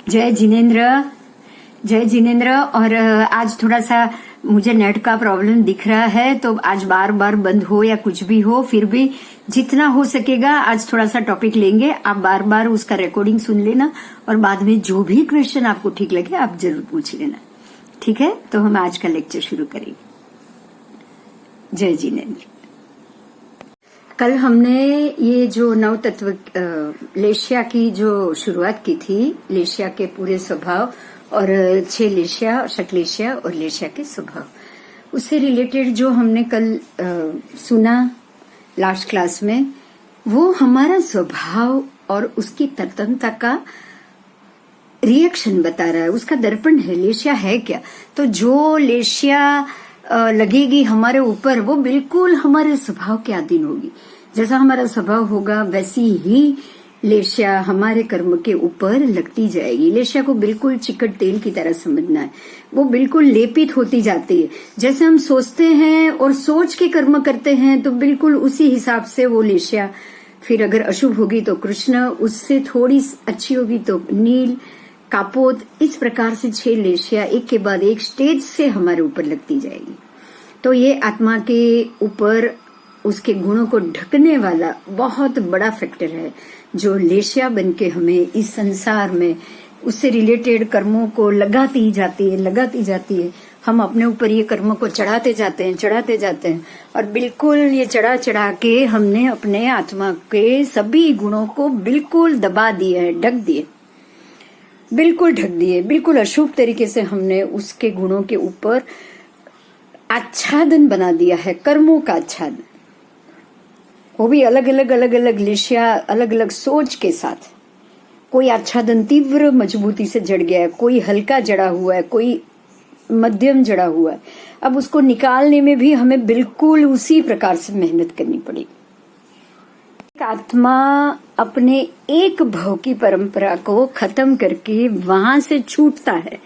जय जिनेन्द्र। जय जिनेन्द्र। और आज थोड़ा सा मुझे नेट का प्रॉब्लम दिख रहा है, तो आज बार बार बंद हो या कुछ भी हो, फिर भी जितना हो सकेगा आज थोड़ा सा टॉपिक लेंगे। आप बार बार उसका रिकॉर्डिंग सुन लेना और बाद में जो भी क्वेश्चन आपको ठीक लगे आप जरूर पूछ लेना। ठीक है, तो हम आज का लेक्चर शुरू करेंगे। जय जिनेन्द्र। कल हमने ये जो नव तत्व लेशिया की जो शुरुआत की थी, लेशिया के पूरे स्वभाव और 6 लेशिया, शक्लेशिया और लेशिया के स्वभाव, उससे रिलेटेड जो हमने कल सुना लास्ट क्लास में, वो हमारा स्वभाव और उसकी तत्वता का रिएक्शन बता रहा है, उसका दर्पण है। लेशिया है क्या? तो जो लेशिया लगेगी हमारे ऊपर, वो बिल्कुल हमारे स्वभाव के अधीन होगी। जैसा हमारा स्वभाव होगा वैसी ही लेशिया हमारे कर्म के ऊपर लगती जाएगी। लेशिया को बिल्कुल चिकट तेल की तरह समझना है, वो बिल्कुल लेपित होती जाती है। जैसे हम सोचते हैं और सोच के कर्म करते हैं, तो बिल्कुल उसी हिसाब से वो लेशिया, फिर अगर अशुभ होगी तो कृष्ण, उससे थोड़ी अच्छी होगी तो नील, कापोत, इस प्रकार से 6 लेशिया एक के बाद एक स्टेज से हमारे ऊपर लगती जाएगी। तो ये आत्मा के ऊपर उसके गुणों को ढकने वाला बहुत बड़ा फैक्टर है, जो लेशिया बनके हमें इस संसार में उससे रिलेटेड कर्मों को लगाती जाती है। हम अपने ऊपर ये कर्मों को चढ़ाते जाते हैं और बिल्कुल ये चढ़ा के हमने अपने आत्मा के सभी गुणों को बिल्कुल दबा दिए हैं, ढक दिए, बिल्कुल ढक दिए। बिल्कुल अशुभ तरीके से हमने उसके गुणों के ऊपर आच्छादन बना दिया है, कर्मों का आच्छादन। वो भी अलग अलग लेशिया, अलग अलग सोच के साथ। कोई आच्छादन तीव्र मजबूती से जड़ गया है, कोई हल्का जड़ा हुआ है, कोई मध्यम जड़ा हुआ है। अब उसको निकालने में भी हमें बिल्कुल उसी प्रकार से मेहनत करनी पड़ेगी। आत्मा अपने एक भव की परंपरा को खत्म करके वहां से छूटता है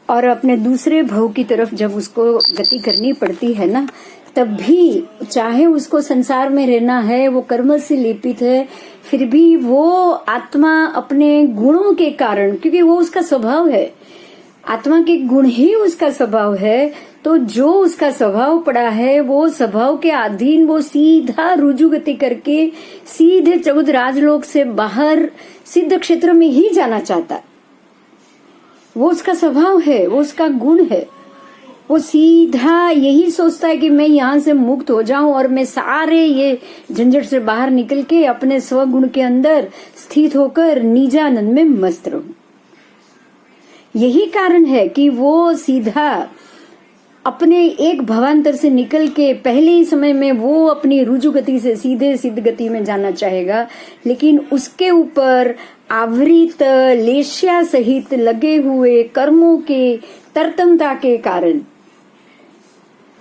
और अपने दूसरे भव की तरफ जब उसको गति करनी पड़ती है ना, तब भी चाहे उसको संसार में रहना है, वो कर्म से लेपित है, फिर भी वो आत्मा अपने गुणों के कारण, क्योंकि वो उसका स्वभाव है, आत्मा के गुण ही उसका स्वभाव है, तो जो उसका स्वभाव पड़ा है वो स्वभाव के अधीन वो सीधा रुजु गति करके सीधे 14 राजलोक से बाहर सिद्ध क्षेत्र में ही जाना चाहता है। वो उसका स्वभाव है, वो उसका गुण है। वो सीधा यही सोचता है कि मैं यहाँ से मुक्त हो जाऊं और मैं सारे ये झंझट से बाहर निकल के अपने स्वगुण के अंदर स्थित होकर निजानंद में मस्त रहूं। यही कारण है कि वो सीधा अपने एक भवांतर से निकल के पहले ही समय में वो अपनी रुजु गति से सीधे सिद्ध गति में जाना चाहेगा, लेकिन उसके ऊपर आवृत लेशिया सहित लगे हुए कर्मों के तरतमता के कारण,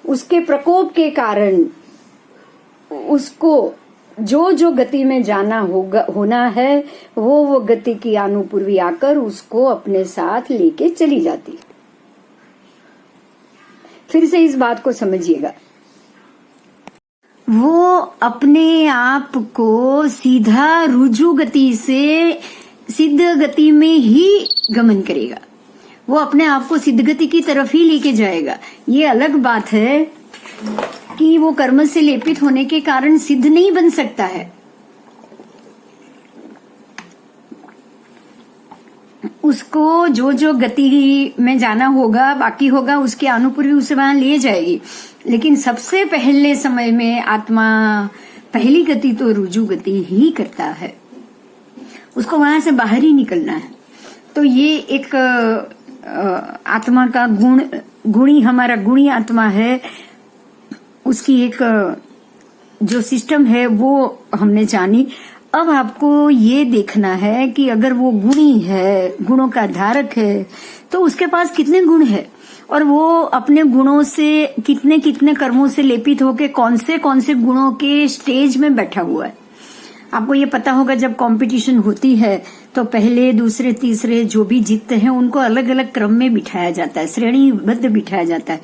उसके प्रकोप के कारण, उसको जो गति में जाना होना है, वो गति की अनुपूर्वी आकर उसको अपने साथ लेके चली जाती। फिर से इस बात को समझिएगा, वो अपने आप को सीधा रुजु गति से सिद्ध गति में ही गमन करेगा, वो अपने आप को सिद्ध गति की तरफ ही लेके जाएगा। ये अलग बात है कि वो कर्म से लेपित होने के कारण सिद्ध नहीं बन सकता है। उसको जो गति में जाना होगा, बाकी होगा, उसके अनुपूर्वी उसे वहां ले जाएगी। लेकिन सबसे पहले समय में आत्मा पहली गति तो रुजु गति ही करता है, उसको वहां से बाहर ही निकलना है। तो ये एक आत्मा का गुणी, हमारा गुणी आत्मा है, उसकी एक जो सिस्टम है वो हमने जानी। अब आपको ये देखना है कि अगर वो गुणी है, गुणों का धारक है, तो उसके पास कितने गुण है और वो अपने गुणों से कितने कर्मों से लेपित होके कौन से गुणों के स्टेज में बैठा हुआ है। आपको ये पता होगा, जब कंपटीशन होती है तो पहले, दूसरे, तीसरे जो भी जीतते हैं उनको अलग अलग क्रम में बिठाया जाता है, श्रेणीबद्ध बिठाया जाता है।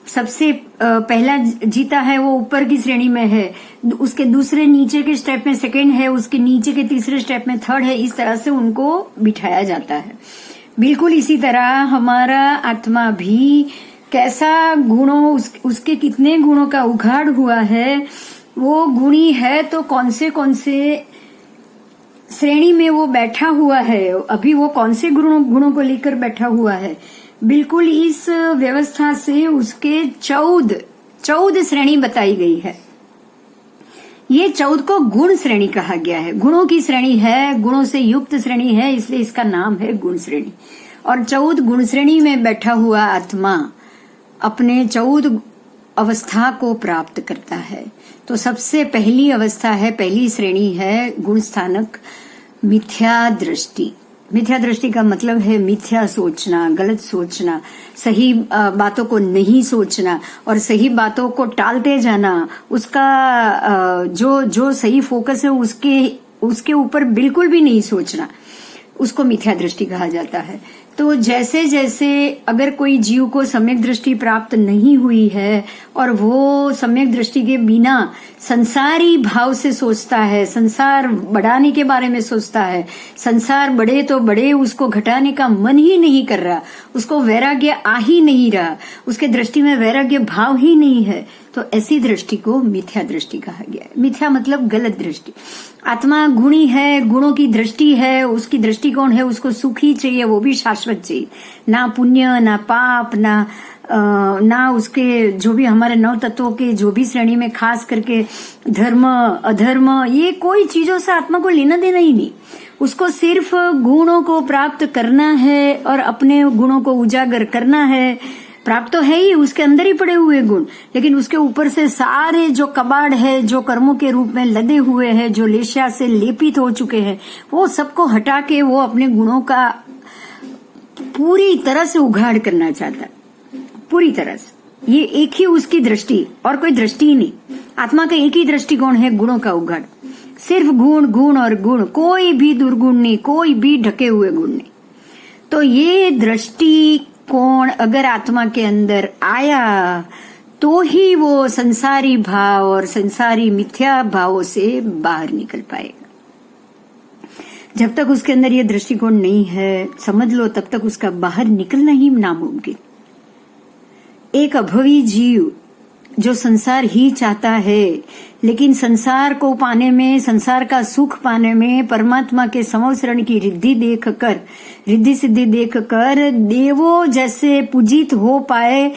सबसे पहला जीता है वो ऊपर की श्रेणी में है, उसके दूसरे नीचे के स्टेप में सेकंड है, उसके नीचे के तीसरे स्टेप में थर्ड है। इस तरह से उनको बिठाया जाता है। बिल्कुल इसी तरह हमारा आत्मा भी कैसा गुणों उसके कितने गुणों का उघाड़ हुआ है, वो गुणी है तो कौन से श्रेणी में वो बैठा हुआ है, अभी वो कौन से गुणों को लेकर बैठा हुआ है। बिल्कुल इस व्यवस्था से उसके 14 श्रेणी बताई गई है। ये 14 को गुण श्रेणी कहा गया है, गुणों की श्रेणी है, गुणों से युक्त श्रेणी है, इसलिए इसका नाम है गुण श्रेणी। और 14 गुण श्रेणी में बैठा हुआ आत्मा अपने 14 अवस्था को प्राप्त करता है। तो सबसे पहली अवस्था है, पहली श्रेणी है गुण स्थानक मिथ्या दृष्टि। मिथ्या दृष्टि का मतलब है मिथ्या सोचना, गलत सोचना, सही बातों को नहीं सोचना और सही बातों को टालते जाना। उसका जो सही फोकस है उसके ऊपर बिल्कुल भी नहीं सोचना, उसको मिथ्या दृष्टि कहा जाता है। तो जैसे जैसे अगर कोई जीव को सम्यक दृष्टि प्राप्त नहीं हुई है और वो सम्यक दृष्टि के बिना संसारी भाव से सोचता है, संसार बढ़ाने के बारे में सोचता है, संसार बढ़े तो बढ़े, उसको घटाने का मन ही नहीं कर रहा, उसको वैराग्य आ ही नहीं रहा, उसके दृष्टि में वैराग्य भाव ही नहीं है, तो ऐसी दृष्टि को मिथ्या दृष्टि कहा गया है। मिथ्या मतलब गलत दृष्टि। आत्मा गुणी है, गुणों की दृष्टि है, उसकी दृष्टिकोण है, उसको सुख ही चाहिए, वो भी शाश्वत चाहिए, ना पुण्य ना पाप ना उसके जो भी हमारे 9 तत्वों के जो भी श्रेणी में खास करके धर्म अधर्म, ये कोई चीजों से आत्मा को लेना देना ही नहीं। उसको सिर्फ गुणों को प्राप्त करना है और अपने गुणों को उजागर करना है। प्राप्त तो है ही, उसके अंदर ही पड़े हुए गुण, लेकिन उसके ऊपर से सारे जो कबाड़ है, जो कर्मों के रूप में लदे हुए हैं, जो लेशा से लेपित हो चुके हैं, वो सबको हटा के वो अपने गुणों का पूरी तरह से उघाड़ करना चाहता है, पूरी तरह से। ये एक ही उसकी दृष्टि, और कोई दृष्टि ही नहीं। आत्मा का एक ही दृष्टिकोण है, गुणों का उघाड़। सिर्फ गुण गुण और गुण, कोई भी दुर्गुण नहीं, कोई भी ढके हुए गुण नहीं। तो ये दृष्टिकोण अगर आत्मा के अंदर आया तो ही वो संसारी भाव और संसारी मिथ्या भावों से बाहर निकल पाएगा। जब तक उसके अंदर ये दृष्टिकोण नहीं है, समझ लो तब तक उसका बाहर निकलना ही नामुमकिन। एक अभवी जीव जो संसार ही चाहता है, लेकिन संसार को पाने में, संसार का सुख पाने में परमात्मा के समवसरण की रिद्धि सिद्धि देखकर देवों जैसे पूजित हो पाए,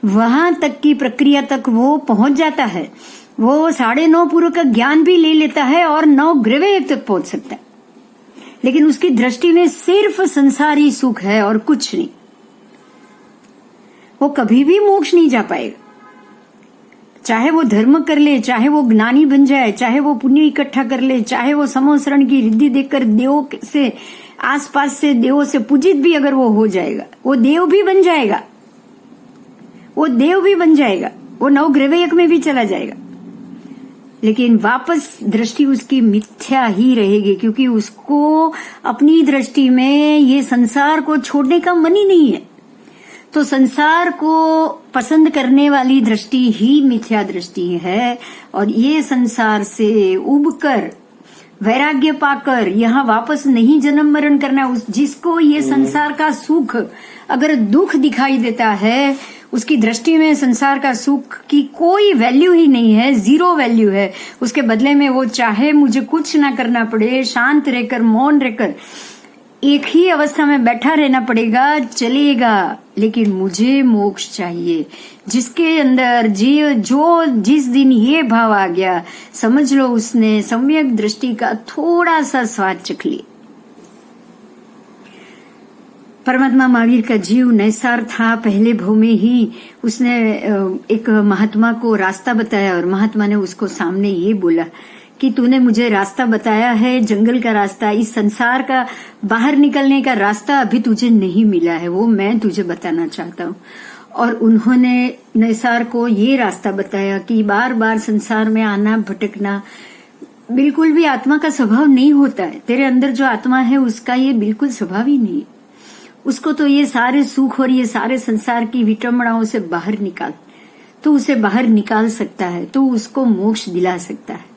वहां तक की प्रक्रिया तक वो पहुंच जाता है। वो 9.5 पूर्व का ज्ञान भी ले लेता है और 9 ग्रह तक पहुंच सकता है, लेकिन उसकी दृष्टि में सिर्फ संसारी सुख है और कुछ नहीं। वो कभी भी मोक्ष नहीं जा पाएगा, चाहे वो धर्म कर ले, चाहे वो ज्ञानी बन जाए, चाहे वो पुण्य इकट्ठा कर ले, चाहे वो समवसरण की रिद्धि देखकर देवों से, आसपास से देवों से पूजित भी अगर वो हो जाएगा, वो देव भी बन जाएगा, वो 9 ग्रह में भी चला जाएगा, लेकिन वापस दृष्टि उसकी मिथ्या ही रहेगी, क्योंकि उसको अपनी दृष्टि में ये संसार को छोड़ने का मन ही नहीं है। तो संसार को पसंद करने वाली दृष्टि ही मिथ्या दृष्टि है, और ये संसार से उबकर वैराग्य पाकर यहाँ वापस नहीं जन्म मरण करना। जिसको ये संसार का सुख अगर दुख दिखाई देता है, उसकी दृष्टि में संसार का सुख की कोई वैल्यू ही नहीं है, 0 वैल्यू है। उसके बदले में वो चाहे मुझे कुछ ना करना पड़े, शांत रहकर मौन रहकर एक ही अवस्था में बैठा रहना पड़ेगा, चलेगा, लेकिन मुझे मोक्ष चाहिए। जिसके अंदर जिस दिन ये भाव आ गया, समझ लो उसने सम्यक दृष्टि का थोड़ा सा स्वाद चख लिया। परमात्मा महावीर का जीव नैसार था, पहले भव में ही उसने एक महात्मा को रास्ता बताया, और महात्मा ने उसको सामने ये बोला कि तूने मुझे रास्ता बताया है, जंगल का रास्ता, इस संसार का बाहर निकलने का रास्ता अभी तुझे नहीं मिला है, वो मैं तुझे बताना चाहता हूँ। और उन्होंने नैसार को ये रास्ता बताया कि बार बार संसार में आना, भटकना बिल्कुल भी आत्मा का स्वभाव नहीं होता है। तेरे अंदर जो आत्मा है उसका ये बिल्कुल स्वभाव ही नहीं है। उसको तो ये सारे सुख और ये सारे संसार की विटंबनाओं से बाहर निकाल, तो उसे बाहर निकाल सकता है, तो उसको मोक्ष दिला सकता है।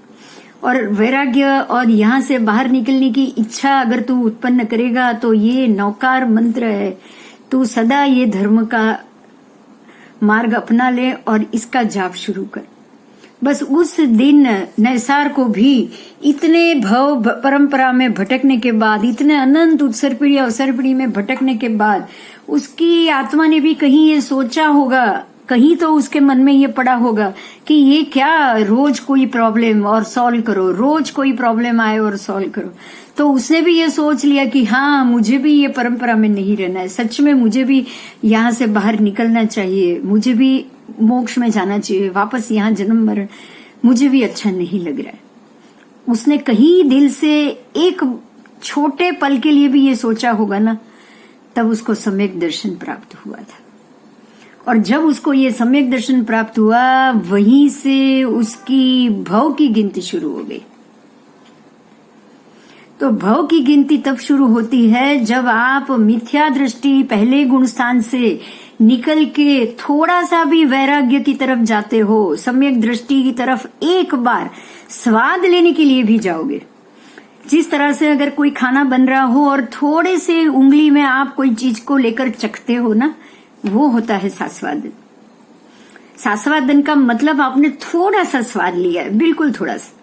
और वैराग्य और यहाँ से बाहर निकलने की इच्छा अगर तू उत्पन्न करेगा तो ये नौकार मंत्र है। तू सदा ये धर्म का मार्ग अपना ले और इसका जाप शुरू कर। बस उस दिन नैसार को भी इतने भव परंपरा में भटकने के बाद, इतने अनंत उत्सर पीढ़ी अवसर पीढ़ी में भटकने के बाद, उसकी आत्मा ने भी कहीं ये सोचा होगा, कहीं तो उसके मन में ये पड़ा होगा कि ये क्या रोज कोई प्रॉब्लम और सॉल्व करो, रोज कोई प्रॉब्लम आए और सॉल्व करो। तो उसने भी ये सोच लिया कि हाँ, मुझे भी ये परंपरा में नहीं रहना है, सच में मुझे भी यहाँ से बाहर निकलना चाहिए, मुझे भी मोक्ष में जाना चाहिए, वापस यहाँ जन्म मरण मुझे भी अच्छा नहीं लग रहा है। उसने कहीं दिल से एक छोटे पल के लिए भी ये सोचा होगा ना, तब उसको सम्यक दर्शन प्राप्त हुआ था। और जब उसको ये सम्यक दर्शन प्राप्त हुआ, वहीं से उसकी भव की गिनती शुरू हो गई। तो भव की गिनती तब शुरू होती है जब आप मिथ्या दृष्टि पहले गुण स्थान से निकल के थोड़ा सा भी वैराग्य की तरफ जाते हो, सम्यक दृष्टि की तरफ एक बार स्वाद लेने के लिए भी जाओगे। जिस तरह से अगर कोई खाना बन रहा हो और थोड़े से उंगली में आप कोई चीज को लेकर चखते हो ना, वो होता है सास्वादन। सास्वादन का मतलब आपने थोड़ा सा स्वाद लिया है, बिल्कुल थोड़ा सा,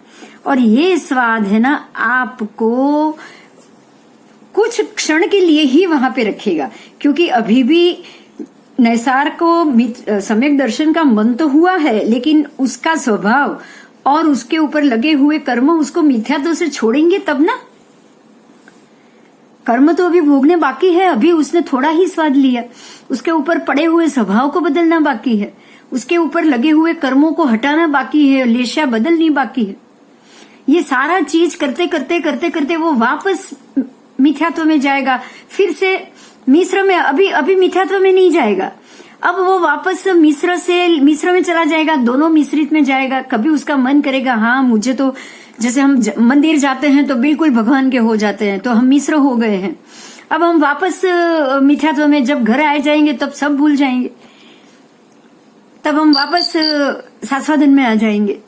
और ये स्वाद है ना आपको कुछ क्षण के लिए ही वहां पे रखेगा। क्योंकि अभी भी नैसार को सम्यक दर्शन का मन तो हुआ है, लेकिन उसका स्वभाव और उसके ऊपर लगे हुए कर्म उसको मिथ्यात्व से छोड़ेंगे तब ना। कर्म तो अभी भोगने बाकी है, अभी उसने थोड़ा ही स्वाद लिया, उसके ऊपर पड़े हुए स्वभाव को बदलना बाकी है, उसके ऊपर लगे हुए कर्मों को हटाना बाकी है, लेशा बदलनी बाकी है। ये सारा चीज करते करते करते करते वो वापस मिथ्यात्व में जाएगा, फिर से मिश्र में, अभी मिथ्यात्व में नहीं जाएगा, अब वो वापस मिश्र से मिश्र में चला जाएगा, दोनों मिश्रित में जाएगा। कभी उसका मन करेगा हाँ मुझे तो, जैसे हम मंदिर जाते हैं तो बिल्कुल भगवान के हो जाते हैं, तो हम मिश्र हो गए हैं, अब हम वापस मिथ्यात्व में, जब घर आ जाएंगे तब सब भूल जाएंगे, तब हम वापस सास्वादन में आ जाएंगे,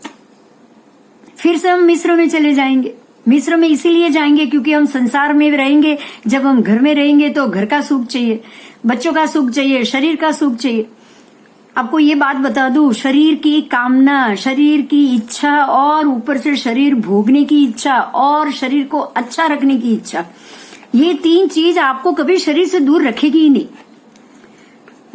फिर से हम मिश्र में चले जाएंगे। मिश्र में इसीलिए जाएंगे क्योंकि हम संसार में रहेंगे, जब हम घर में रहेंगे तो घर का सुख चाहिए, बच्चों का सुख चाहिए, शरीर का सुख चाहिए। आपको ये बात बता दूं, शरीर की कामना, शरीर की इच्छा और ऊपर से शरीर भोगने की इच्छा और शरीर को अच्छा रखने की इच्छा, ये तीन चीज आपको कभी शरीर से दूर रखेगी ही नहीं।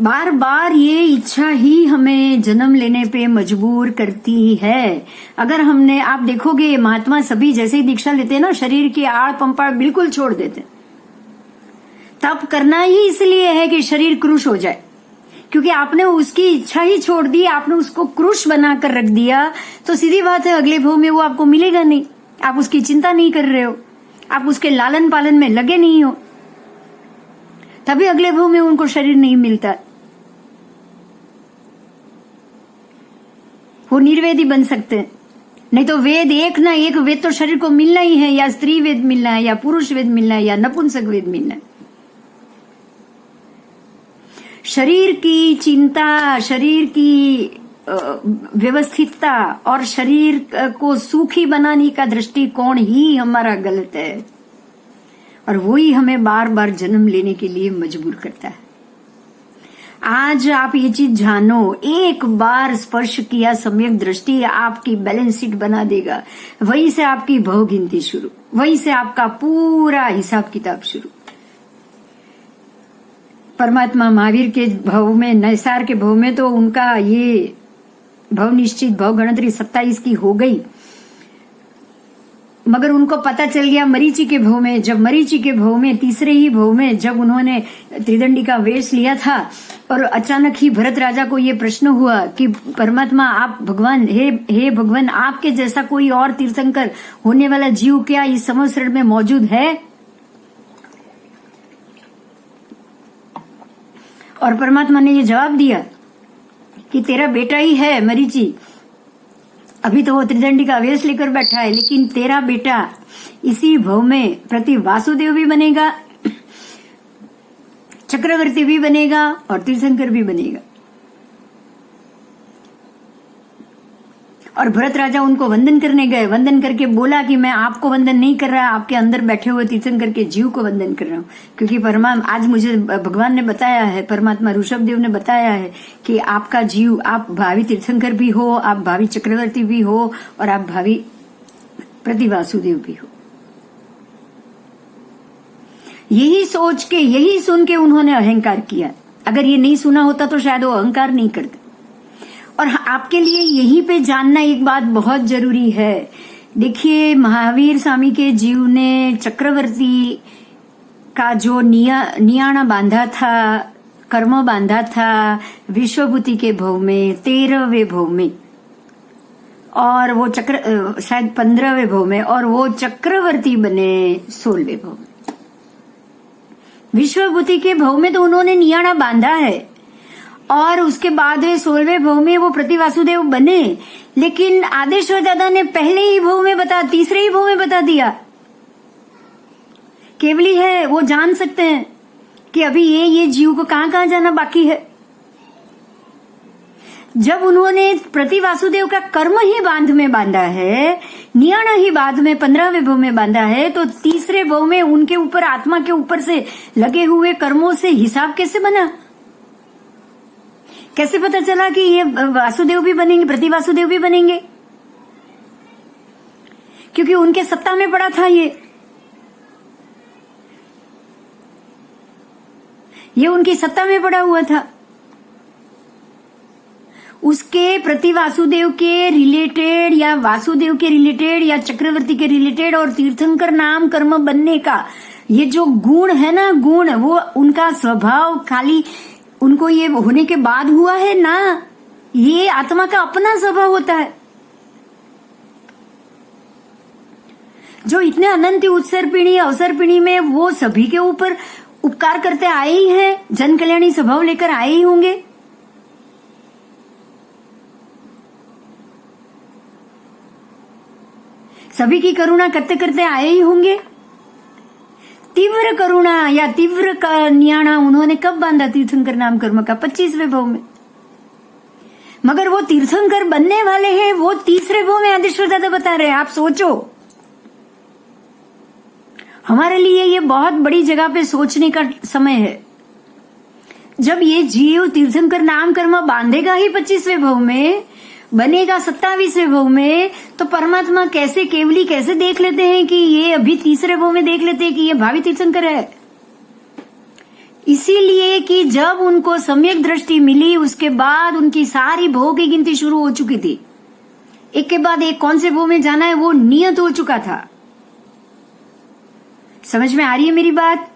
बार बार ये इच्छा ही हमें जन्म लेने पे मजबूर करती है। अगर हमने, आप देखोगे महात्मा सभी जैसे ही दीक्षा लेते हैं ना, शरीर की आड़ पंपाड़ बिल्कुल छोड़ देते। तप करना ही इसलिए है कि शरीर क्रूश हो जाए, क्योंकि आपने उसकी इच्छा ही छोड़ दी, आपने उसको क्रूश बनाकर रख दिया, तो सीधी बात है अगले भव में वो आपको मिलेगा नहीं। आप उसकी चिंता नहीं कर रहे हो, आप उसके लालन पालन में लगे नहीं हो, तभी अगले भव में उनको शरीर नहीं मिलता। वो निर्वेदी बन सकते हैं, नहीं तो वेद एक ना एक वेद तो शरीर को मिलना ही है, या स्त्री वेद मिलना है, या पुरुष वेद मिलना है, या नपुंसक वेद मिलना है। शरीर की चिंता, शरीर की व्यवस्थितता और शरीर को सुखी बनाने का दृष्टिकोण ही हमारा गलत है, और वही हमें बार बार जन्म लेने के लिए मजबूर करता है। आज आप ये चीज जानो, एक बार स्पर्श किया सम्यक दृष्टि आपकी बैलेंस शीट बना देगा, वहीं से आपकी भव गिनती शुरू, वहीं से आपका पूरा हिसाब किताब शुरू। परमात्मा महावीर के भव में, नैसार के भव में तो उनका ये भव निश्चित भव गणतरी 27 की हो गई, मगर उनको पता चल गया मरीचि के भव में, जब मरीचि के भव में, तीसरे ही भव में जब उन्होंने त्रिदंडी का वेश लिया था, और अचानक ही भरत राजा को ये प्रश्न हुआ कि परमात्मा आप भगवान, हे भगवान, आपके जैसा कोई और तीर्थंकर होने वाला जीव क्या इस संवत्सर में मौजूद है? और परमात्मा ने ये जवाब दिया कि तेरा बेटा ही है मरीचि, अभी तो वो त्रिदंडी का वेश लेकर बैठा है, लेकिन तेरा बेटा इसी भव में प्रति वासुदेव भी बनेगा, चक्रवर्ती भी बनेगा और तीर्थंकर भी बनेगा। और भरत राजा उनको वंदन करने गए, वंदन करके बोला कि मैं आपको वंदन नहीं कर रहा, आपके अंदर बैठे हुए तीर्थंकर के जीव को वंदन कर रहा हूं, क्योंकि आज मुझे भगवान ने बताया है, परमात्मा ऋषभ देव ने बताया है कि आपका जीव, आप भावी तीर्थंकर भी हो, आप भावी चक्रवर्ती भी हो और आप भावी प्रतिवासुदेव भी हो। यही सोच के, यही सुन के उन्होंने अहंकार किया। अगर ये नहीं सुना होता तो शायद वो अहंकार नहीं करते। और आपके लिए यहीं पे जानना एक बात बहुत जरूरी है। देखिए, महावीर स्वामी के जीव ने चक्रवर्ती का जो नियाणा बांधा था, कर्म बांधा था विश्वभूति के भव में, 13वें भव में, और वो शायद 15वें भव में, और वो चक्रवर्ती बने 16वें भव में। विश्वभूति के भव में तो उन्होंने नियाणा बांधा है, और उसके बाद 16वें भव में वो प्रतिवासुदेव बने, लेकिन आदेश्वर दादा ने पहले ही भव में तीसरे ही भव में बता दिया। केवली है, वो जान सकते हैं कि अभी ये जीव को कहां कहां जाना बाकी है। जब उन्होंने प्रतिवासुदेव का कर्म ही बांध में बांधा है, नियाणा ही बाद में 15वें भव में बांधा है, तो तीसरे भव में उनके ऊपर, आत्मा के ऊपर से लगे हुए कर्मों से हिसाब कैसे बना? कैसे पता चला कि ये वासुदेव भी बनेंगे, प्रतिवासुदेव भी बनेंगे? क्योंकि उनके सत्ता में पड़ा था ये उनकी सत्ता में पड़ा हुआ था। उसके प्रतिवासुदेव के रिलेटेड या वासुदेव के रिलेटेड या चक्रवर्ती के रिलेटेड और तीर्थंकर नाम कर्म बनने का ये जो गुण है ना, गुण, वो उनका स्वभाव खाली उनको ये होने के बाद हुआ है ना, ये आत्मा का अपना स्वभाव होता है। जो इतने अनंत उत्सर्पिणी अवसर्पिणी में वो सभी के ऊपर उपकार करते आए ही हैं, जन कल्याणी स्वभाव लेकर आए ही होंगे। सभी की करुणा करते करते आए ही होंगे। तीव्र करुणा या तीव्र नियाणा उन्होंने कब बांधा तीर्थंकर नाम कर्म का? 25वें भव में। मगर वो तीर्थंकर बनने वाले हैं, वो तीसरे भव में आदेश्वर दादा बता रहे हैं। आप सोचो, हमारे लिए ये बहुत बड़ी जगह पे सोचने का समय है। जब ये जीव तीर्थंकर नाम कर्म बांधेगा ही 25वें भव में, बनेगा 27वें भव में, तो परमात्मा कैसे, केवली कैसे देख लेते हैं कि ये अभी तीसरे भव में देख लेते हैं कि ये भावी तीर्थंकर है? इसीलिए कि जब उनको सम्यक दृष्टि मिली, उसके बाद उनकी सारी भव की गिनती शुरू हो चुकी थी। एक के बाद एक कौन से भव में जाना है वो नियत हो चुका था। समझ में आ रही है मेरी बात?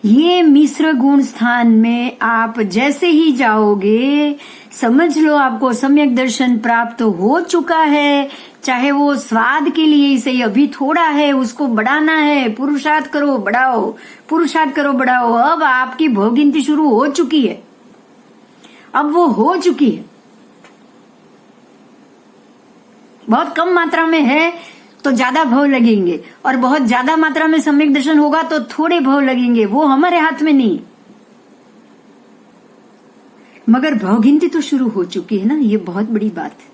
ये मिश्र गुण स्थान में आप जैसे ही जाओगे, समझ लो आपको सम्यक दर्शन प्राप्त हो चुका है। चाहे वो स्वाद के लिए ही सही, अभी थोड़ा है, उसको बढ़ाना है, पुरुषार्थ करो बढ़ाओ, पुरुषार्थ करो बढ़ाओ। अब आपकी भव गिनती शुरू हो चुकी है, अब वो हो चुकी है। बहुत कम मात्रा में है तो ज्यादा भव लगेंगे, और बहुत ज्यादा मात्रा में सम्यक दर्शन होगा तो थोड़े भव लगेंगे। वो हमारे हाथ में नहीं, मगर भव गिनती तो शुरू हो चुकी है ना। ये बहुत बड़ी बात है।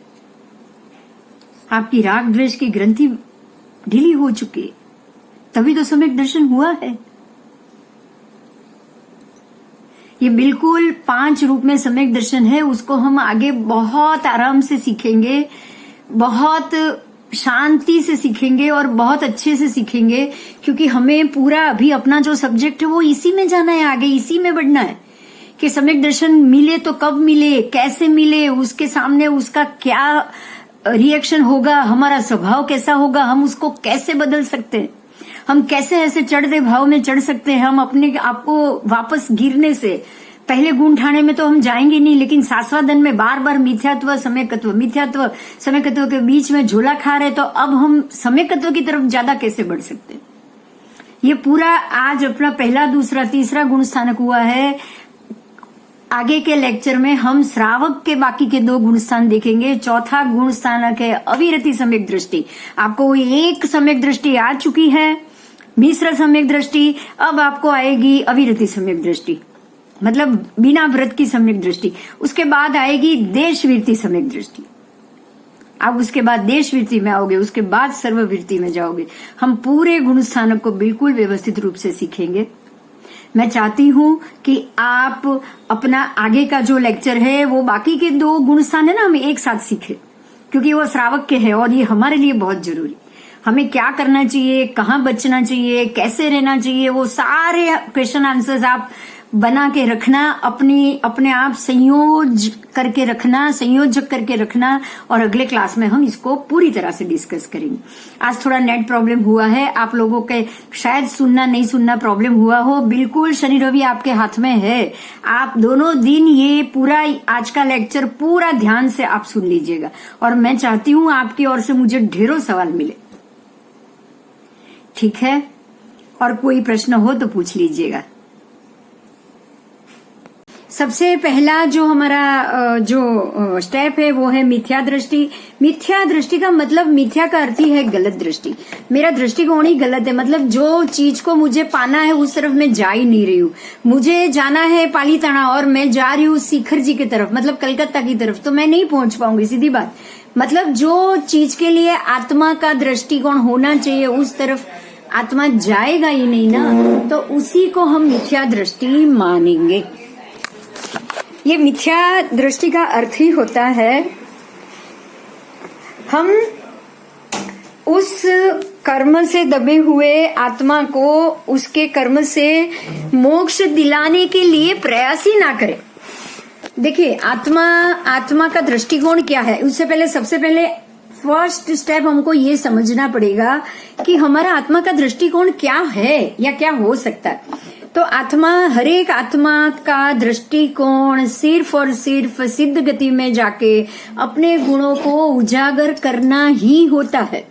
आपकी राग द्वेष की ग्रंथि ढीली हो चुकी है, तभी तो सम्यक दर्शन हुआ है। ये बिल्कुल 5 रूप में सम्यक दर्शन है। उसको हम आगे बहुत आराम से सीखेंगे, बहुत शांति से सीखेंगे और बहुत अच्छे से सीखेंगे, क्योंकि हमें पूरा अभी अपना जो सब्जेक्ट है वो इसी में जाना है, आगे इसी में बढ़ना है कि सम्यक दर्शन मिले तो कब मिले, कैसे मिले, उसके सामने उसका क्या रिएक्शन होगा, हमारा स्वभाव कैसा होगा, हम उसको कैसे बदल सकते हैं, हम कैसे ऐसे चढ़ते भाव में चढ़ सकते हैं। हम अपने आपको वापस गिरने से पहले गुण ठाने में तो हम जाएंगे नहीं, लेकिन सास्वादन में बार बार मिथ्यात्व समयकत्व, मिथ्यात्व समयकत्व के बीच में झोला खा रहे, तो अब हम समयकत्व की तरफ ज्यादा कैसे बढ़ सकते हैं? ये पूरा आज अपना पहला, दूसरा, तीसरा गुण स्थानक हुआ है। आगे के लेक्चर में हम श्रावक के बाकी के 2 गुण स्थान देखेंगे। चौथा गुण स्थानक है अविरति सम्यक दृष्टि। आपको एक सम्यक दृष्टि आ चुकी है, मिश्र सम्यक दृष्टि, अब आपको आएगी अविरति सम्यक दृष्टि। मतलब बिना व्रत की सम्यक दृष्टि। उसके बाद आएगी देशवृत्ति सम्यक दृष्टि। आप उसके बाद देशवृत्ति में आओगे, उसके बाद सर्ववृत्ति में जाओगे। हम पूरे गुण स्थानक को बिल्कुल व्यवस्थित रूप से सीखेंगे। मैं चाहती हूं कि आप अपना आगे का जो लेक्चर है वो बाकी के 2 गुण स्थान है ना, हम एक साथ सीखें, क्योंकि वो श्रावक के हैं और ये हमारे लिए बहुत जरूरी। हमें क्या करना चाहिए, कहाँ बचना चाहिए, कैसे रहना चाहिए, वो सारे क्वेश्चन आंसर्स आप बना के रखना, अपने आप संयोजक करके रखना, और अगले क्लास में हम इसको पूरी तरह से डिस्कस करेंगे। आज थोड़ा नेट प्रॉब्लम हुआ है, आप लोगों के शायद सुनना नहीं सुनना प्रॉब्लम हुआ हो। बिल्कुल शनि रवि आपके हाथ में है, आप दोनों दिन ये पूरा आज का लेक्चर पूरा ध्यान से आप सुन लीजिएगा, और मैं चाहती हूँ आपकी ओर से मुझे ढेरों सवाल मिले। ठीक है, और कोई प्रश्न हो तो पूछ लीजिएगा। सबसे पहला जो हमारा जो स्टेप है वो है मिथ्या दृष्टि। मिथ्या दृष्टि का मतलब, मिथ्या का अर्थ ही है गलत दृष्टि। मेरा दृष्टिकोण ही गलत है, मतलब जो चीज को मुझे पाना है उस तरफ मैं जा ही नहीं रही हूँ। मुझे जाना है पालीताना और मैं जा रही हूँ शिखर जी की तरफ, मतलब कलकत्ता की तरफ, तो मैं नहीं पहुंच पाऊंगी, सीधी बात। मतलब जो चीज के लिए आत्मा का दृष्टिकोण होना चाहिए उस तरफ आत्मा जाएगा ही नहीं ना, तो उसी को हम मिथ्या दृष्टि मानेंगे। ये मिथ्या दृष्टि का अर्थ ही होता है हम उस कर्म से दबे हुए आत्मा को उसके कर्म से मोक्ष दिलाने के लिए प्रयास ही ना करें। देखिए, आत्मा का दृष्टिकोण क्या है, उससे पहले सबसे पहले फर्स्ट स्टेप हमको ये समझना पड़ेगा कि हमारा आत्मा का दृष्टिकोण क्या है या क्या हो सकता है। तो हर एक आत्मा का दृष्टिकोण सिर्फ और सिर्फ सिद्ध गति में जाके अपने गुणों को उजागर करना ही होता है।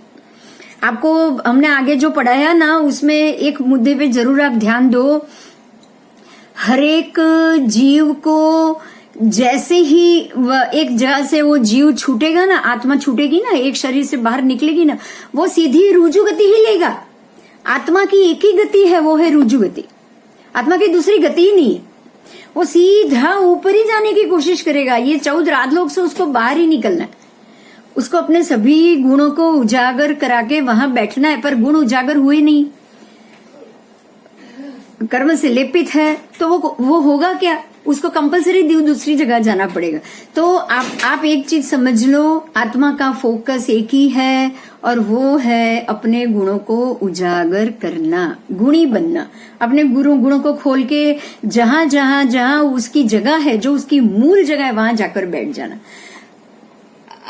आपको हमने आगे जो पढ़ाया ना, उसमें एक मुद्दे पे जरूर आप ध्यान दो। हर एक जीव को जैसे ही एक जगह से वो जीव छूटेगा ना, आत्मा छूटेगी ना, एक शरीर से बाहर निकलेगी ना, वो सीधी रुजु गति ही लेगा। आत्मा की एक ही गति है, वो है रुजु गति। आत्मा की दूसरी गति ही नहीं है, वो सीधा ऊपर ही जाने की कोशिश करेगा। ये 14 आदलोक से उसको बाहर ही निकलना है, उसको अपने सभी गुणों को उजागर करा के वहां बैठना है। पर गुण उजागर हुए नहीं, कर्म से लेपित है, तो वो होगा क्या, उसको कंपलसरी दूसरी जगह जाना पड़ेगा। तो आप एक चीज समझ लो, आत्मा का फोकस एक ही है और वो है अपने गुणों को उजागर करना, गुणी बनना, अपने गुणों को खोल के जहां उसकी जगह है, जो उसकी मूल जगह है, वहां जाकर बैठ जाना।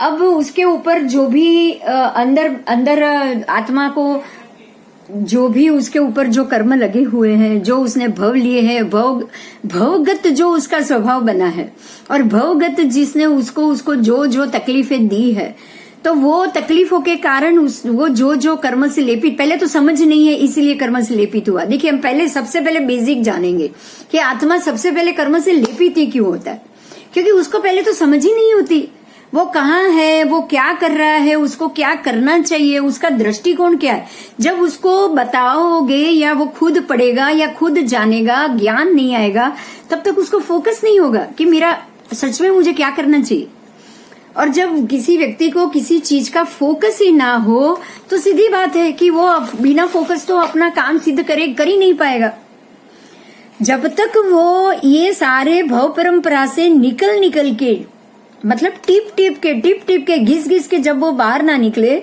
अब उसके ऊपर जो भी अंदर आत्मा को जो भी उसके ऊपर जो कर्म लगे हुए हैं, जो उसने भव लिए हैं, भवगत जो उसका स्वभाव बना है, और भवगत जिसने उसको जो तकलीफें दी है, तो वो तकलीफों के कारण वो जो कर्म से लेपित, पहले तो समझ नहीं है इसीलिए कर्म से लेपित हुआ। देखिए, हम सबसे पहले बेसिक जानेंगे कि आत्मा सबसे पहले कर्म से लेपित ही क्यों होता है, क्योंकि उसको पहले तो समझ ही नहीं होती वो कहाँ है, वो क्या कर रहा है, उसको क्या करना चाहिए, उसका दृष्टिकोण क्या है। जब उसको बताओगे या वो खुद पढ़ेगा या खुद जानेगा, ज्ञान नहीं आएगा, तब तक उसको फोकस नहीं होगा कि मेरा सच में मुझे क्या करना चाहिए। और जब किसी व्यक्ति को किसी चीज का फोकस ही ना हो, तो सीधी बात है कि वो बिना फोकस तो अपना काम सिद्ध कर ही नहीं पाएगा। जब तक वो ये सारे भव परंपरा से निकल के, मतलब टिप टिप के घिस के जब वो बाहर ना निकले,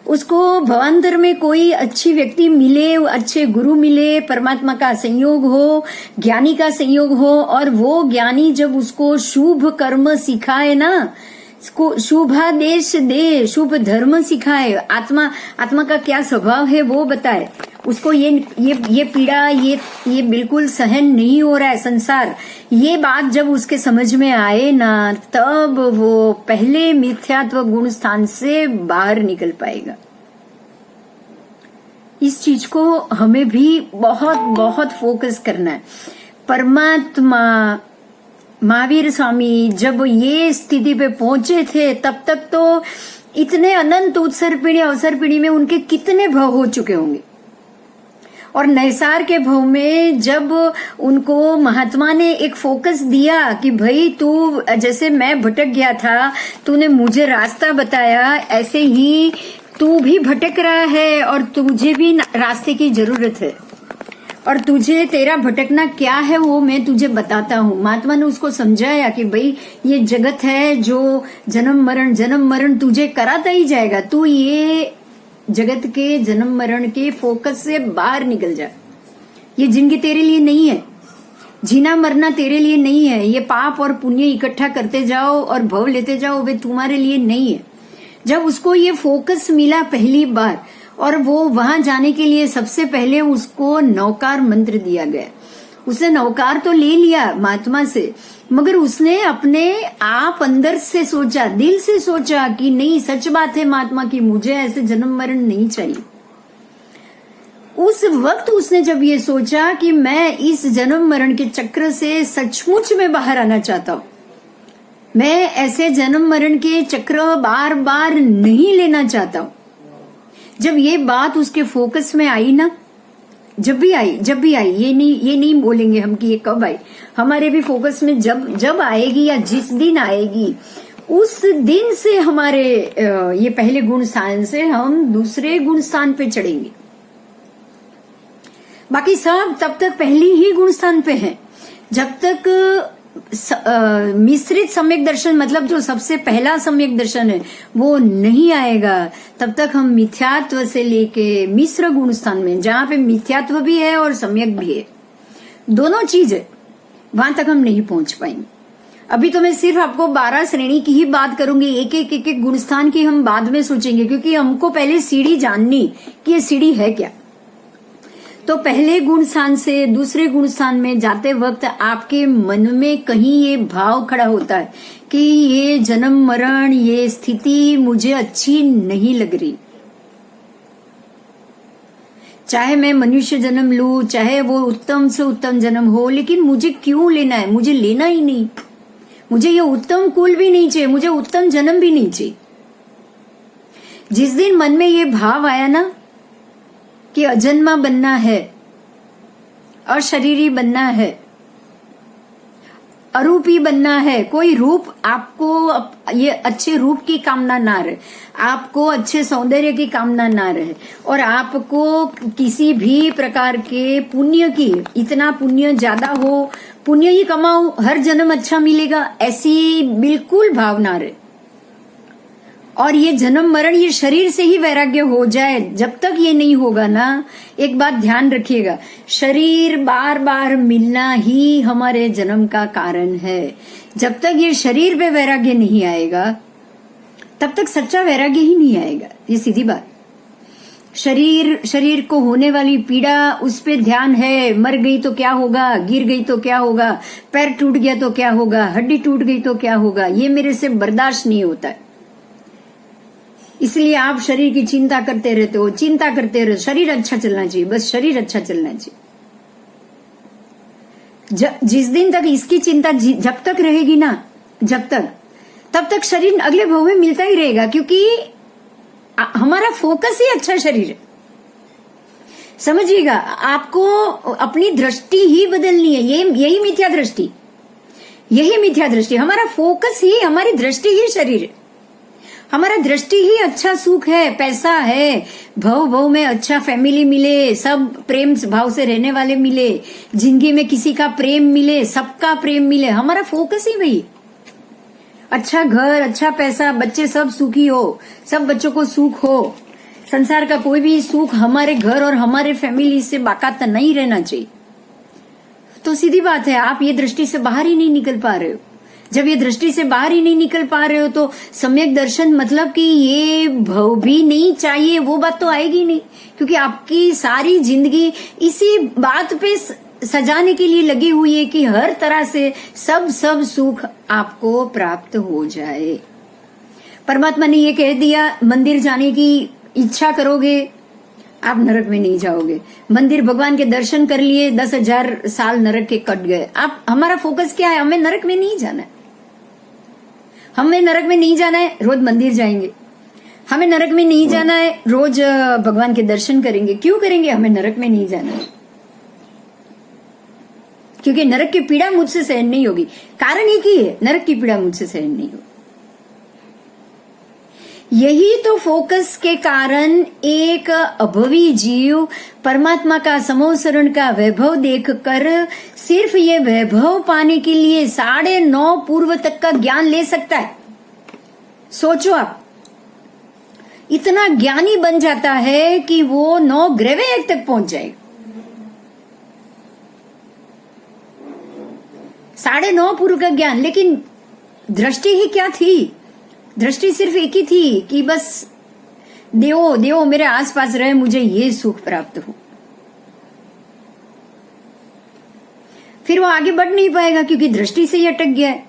उसको भवांतर में कोई अच्छी व्यक्ति मिले, अच्छे गुरु मिले, परमात्मा का संयोग हो, ज्ञानी का संयोग हो, और वो ज्ञानी जब उसको शुभ कर्म सिखाए ना, शुभादेश दे, शुभ धर्म सिखाए, आत्मा का क्या स्वभाव है वो बताए, उसको ये पीड़ा ये बिल्कुल सहन नहीं हो रहा है संसार, ये बात जब उसके समझ में आए ना, तब वो पहले मिथ्यात्व गुण स्थान से बाहर निकल पाएगा। इस चीज को हमें भी बहुत बहुत फोकस करना है। परमात्मा महावीर स्वामी जब ये स्थिति पे पहुंचे थे, तब तक तो इतने अनंत उत्सर पीढ़ी अवसर पीढ़ी में उनके कितने भव हो चुके होंगे, और नैसार के भव में जब उनको महात्मा ने एक फोकस दिया कि भाई तू, जैसे मैं भटक गया था, तूने मुझे रास्ता बताया, ऐसे ही तू भी भटक रहा है और तुझे भी रास्ते की जरूरत है, और तुझे तेरा भटकना क्या है वो मैं तुझे बताता हूँ। महात्मा ने उसको समझाया कि भाई ये जगत है जो जन्म मरण तुझे कराता ही जाएगा, तू ये जगत के जन्म मरण के फोकस से बाहर निकल जा। ये जिंदगी तेरे लिए नहीं है, जीना मरना तेरे लिए नहीं है, ये पाप और पुण्य इकट्ठा करते जाओ और भव लेते जाओ, वे तुम्हारे लिए नहीं है। जब उसको ये फोकस मिला पहली बार, और वो वहां जाने के लिए सबसे पहले उसको नौकार मंत्र दिया गया। उसने नौकार तो ले लिया महात्मा से, मगर उसने अपने आप अंदर से सोचा, दिल से सोचा कि नहीं, सच बात है महात्मा की, मुझे ऐसे जन्म मरण नहीं चाहिए। उस वक्त उसने जब ये सोचा कि मैं इस जन्म मरण के चक्र से सचमुच में बाहर आना चाहता हूं, मैं ऐसे जन्म मरण के चक्र बार बार नहीं लेना चाहता हूं। जब ये बात उसके फोकस में आई ना, जब भी आई, ये नहीं बोलेंगे हम कि ये कब आई, हमारे भी फोकस में जब आएगी या जिस दिन आएगी, उस दिन से हमारे ये पहले गुण स्थान से हम दूसरे गुण स्थान पे चढ़ेंगे। बाकी सब तब तक पहली ही गुण स्थान पे हैं। जब तक मिश्रित सम्यक दर्शन, मतलब जो सबसे पहला सम्यक दर्शन है, वो नहीं आएगा, तब तक हम मिथ्यात्व से लेके मिश्र गुण स्थान में, जहां पे मिथ्यात्व भी है और सम्यक भी है, दोनों चीज है, वहां तक हम नहीं पहुंच पाएंगे। अभी तो मैं सिर्फ आपको 12 श्रेणी की ही बात करूंगी, एक गुण स्थान की हम बाद में सोचेंगे, क्योंकि हमको पहले सीढ़ी जाननी कि ये सीढ़ी है क्या। तो पहले गुण स्थान से दूसरे गुण स्थान में जाते वक्त आपके मन में कहीं ये भाव खड़ा होता है कि ये जन्म मरण, ये स्थिति मुझे अच्छी नहीं लग रही। चाहे मैं मनुष्य जन्म लूं, चाहे वो उत्तम से उत्तम जन्म हो, लेकिन मुझे क्यों लेना है, मुझे लेना ही नहीं। मुझे ये उत्तम कुल भी नहीं चाहिए, मुझे उत्तम जन्म भी नहीं चाहिए। जिस दिन मन में ये भाव आया ना कि अजन्मा बनना है, अशरीरी बनना है, अरूपी बनना है, कोई रूप आपको, ये अच्छे रूप की कामना ना रहे, आपको अच्छे सौंदर्य की कामना ना रहे, और आपको किसी भी प्रकार के पुण्य की, इतना पुण्य ज्यादा हो, पुण्य ही कमाओ, हर जन्म अच्छा मिलेगा, ऐसी बिल्कुल भावना रहे। और ये जन्म मरण, ये शरीर से ही वैराग्य हो जाए, जब तक ये नहीं होगा ना, एक बात ध्यान रखिएगा, शरीर बार बार मिलना ही हमारे जन्म का कारण है। जब तक ये शरीर पे वैराग्य नहीं आएगा, तब तक सच्चा वैराग्य ही नहीं आएगा। ये सीधी बात। शरीर को होने वाली पीड़ा, उस पे ध्यान है, मर गई तो क्या होगा, गिर गई तो क्या होगा, पैर टूट गया तो क्या होगा, हड्डी टूट गई तो क्या होगा, ये मेरे से बर्दाश्त नहीं होता है। इसलिए आप शरीर की चिंता करते रहते हो, शरीर अच्छा चलना चाहिए, बस शरीर अच्छा चलना चाहिए। जिस दिन तक इसकी चिंता जब तक रहेगी ना, तब तक शरीर अगले भव में मिलता ही रहेगा, क्योंकि हमारा फोकस ही अच्छा शरीर है। समझिएगा, आपको अपनी दृष्टि ही बदलनी है। यही मिथ्या दृष्टि, हमारा फोकस ही, हमारी दृष्टि ही शरीर है। हमारा दृष्टि ही अच्छा सुख है, पैसा है, भव में अच्छा फैमिली मिले, सब प्रेम भाव से रहने वाले मिले, जिंदगी में किसी का प्रेम मिले, सबका प्रेम मिले, हमारा फोकस ही वही। अच्छा घर, अच्छा पैसा, बच्चे सब सुखी हो, सब बच्चों को सुख हो, संसार का कोई भी सुख हमारे घर और हमारे फैमिली से बाकात नहीं रहना चाहिए। तो सीधी बात है, आप ये दृष्टि से बाहर ही नहीं निकल पा रहे हो। जब ये दृष्टि से बाहर ही नहीं निकल पा रहे हो, तो सम्यक दर्शन मतलब कि ये भव भी नहीं चाहिए, वो बात तो आएगी नहीं, क्योंकि आपकी सारी जिंदगी इसी बात पे सजाने के लिए लगी हुई है कि हर तरह से सब सुख आपको प्राप्त हो जाए। परमात्मा ने ये कह दिया, मंदिर जाने की इच्छा करोगे आप नरक में नहीं जाओगे। मंदिर भगवान के दर्शन कर लिए, 10,000 साल नरक के कट गए। आप, हमारा फोकस क्या है, हमें नरक में नहीं जाना है, रोज मंदिर जाएंगे। हमें नरक में नहीं जाना है, रोज भगवान के दर्शन करेंगे। क्यों करेंगे? हमें नरक में नहीं जाना है, क्योंकि नरक की पीड़ा मुझसे सहन नहीं होगी। कारण एक ही है, नरक की पीड़ा मुझसे सहन नहीं होगी। यही तो फोकस के कारण एक अभवी जीव परमात्मा का समोसरण का वैभव देखकर सिर्फ ये वैभव पाने के लिए 9.5 पूर्व तक का ज्ञान ले सकता है। सोचो आप, इतना ज्ञानी बन जाता है कि वो 9 ग्रह तक पहुंच जाएगा। 9.5 पूर्व का ज्ञान, लेकिन दृष्टि ही क्या थी? दृष्टि सिर्फ एक ही थी कि बस देवो मेरे आसपास रहे, मुझे ये सुख प्राप्त हो। फिर वो आगे बढ़ नहीं पाएगा क्योंकि दृष्टि से ही अटक गया है।